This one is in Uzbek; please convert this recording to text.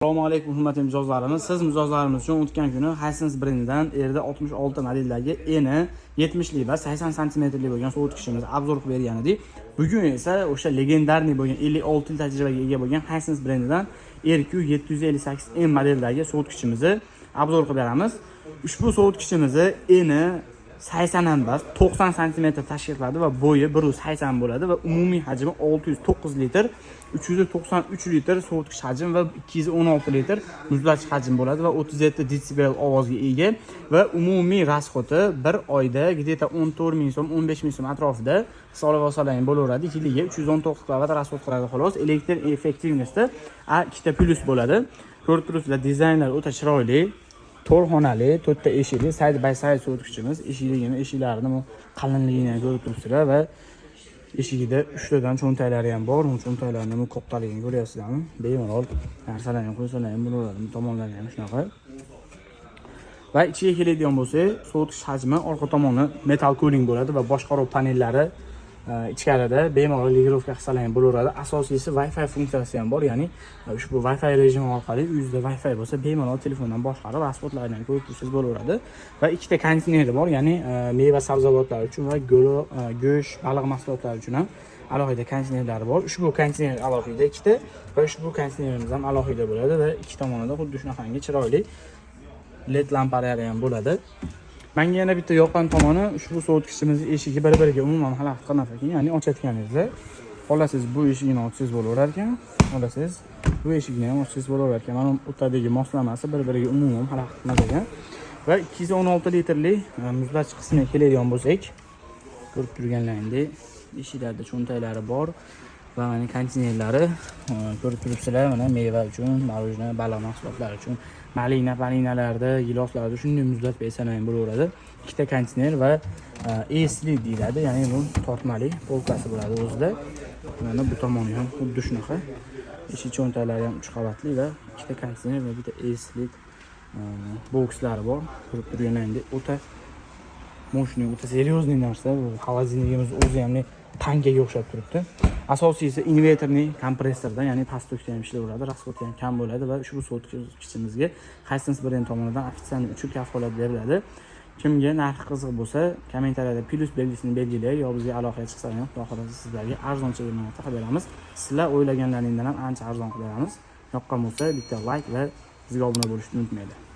Assalomu alaykum hurmatli mijozlarimiz. Siz mijozlarimiz uchun o'tgan kuni Hisense brendidan erda 66 modeldagi eni 70 lik va 80 cm bo'lgan sovutgichimizni obzor qilib bergan edik. Bugun esa o'sha legendarniy bo'lgan 56 yil tajribaga ega bo'lgan Hisense brendidan RQ758M modeldagi sovutgichimizni obzor qilib beramiz. Ushbu sovutgichimizni eni 80 emas 90 cm tashkil qiladi va bo'yi 180 bo'ladi va umumiy hajmi 609 litr, 393 litr sovutgich hajm va 216 litr muzlatgich hajm bo'ladi va 37 desibel ovozga ega va umumiy rasxoti bir oyda где-то 14 ming so'm, 15 ming so'm atrofida hisoblab olsalaring bo'laveradi. Yiliga 319 kW rasxot qiladi xolos. Elektr effektivnosti A2+ bo'ladi. Ko'rib turibsizlar, dizaynlar o'ta chiroyli. To'rxonali, to'rtta eshikli side by side sovutgichimiz. Eshiklarini qalinligini ko'rib turibsizlar va eshigida 3 tadan cho'ntaklari ham bor. Cho'ntaklarning kattaligini ko'ryapsizlarmi? Bemalol narsalarni qo'ysalar ham bo'laveradi. Tomonlari ham shunaqa. Va ichiga keladigan bo'lsak, sovutgich hajmi orqa tomoni metal cooling bo'ladi va boshqaruv panellari ichkarida bemalol regirovka qilsalar ham bo'laveradi. Asosiysi Wi-Fi funksiyasi ham bor, ya'ni ushbu Wi-Fi rejimi orqali uyingizda Wi-Fi bo'lsa, bemalol telefondan boshqarib rasxotlarni ko'rib tursangiz bo'laveradi. Va ikkita konteyner bor, ya'ni meva sabzavotlar uchun va go'sht, baliq mahsulotlari uchun ham alohida konteynerlari bor. Ushbu konteyner alohida ikkita va ushbu konteynerimiz ham alohida bo'ladi va ikki tomonida xuddi shunaqangi chiroyli LED lamparalari ham bo'ladi. Menga yana bitta yoqqan tomoni, ushbu sovutgichimiz eshigi bir-biriga umuman xalaqit qilmas ekan, ya'ni ochayotganingizda olasiz bu eshigini ochsangiz bo'laverar ekan, olasiz bu eshigini ham ochsangiz bo'laverar ekan. Mana o'rtadagi moslamasi bir-biriga umuman xalaqit qilmas ekan. Va 216 litrlik muzlatgich qismiga keladigan bo'lsak, ko'rib turganlaringdek eshiklarda cho'ntaklari bor va mana konteynerlari ko'rib turibsizlar. Mana meva uchun, marojna, baliq mahsulotlari uchun, malinalarda, giloslarda shunday muzlatib bersalar ham bo'laveradi. Ikkita konteyner va esli deyiladi, ya'ni bu tortmali polkasi bo'ladi o'zida. Mana bu tomoni ham xuddi shunaqa. Eshik cho'ntaklari ham 3 qavatli va ikkita konteyner va bitta esli bokslari bor. Ko'rib turganingizdek o'ta mo'shni, o'ta seryozni narsa. Bu xolodilnikimiz o'zi ham tankaga o'xshab turibdi. Asosiysi inverterning kompressorda, ya'ni pastlikda ham ishlayveradi, rasxoti ham kam bo'ladi va ushbu sovutgichimizga Hisense brend tomonidan ofitsialniy uchun kafolat beriladi. Kimga narxi qiziq bo'lsa, kommentariyada plus belgisini belgilaydi, yo bizga aloqaga chiqsa ham, xudo xohlasa sizlarga arzoncha narxda qilib beramiz. Sizlar o'ylaganlaringizdan ham ancha arzon qilib beramiz. Yoqqan bo'lsa, bitta like va bizga obuna bo'lishni unutmanglar.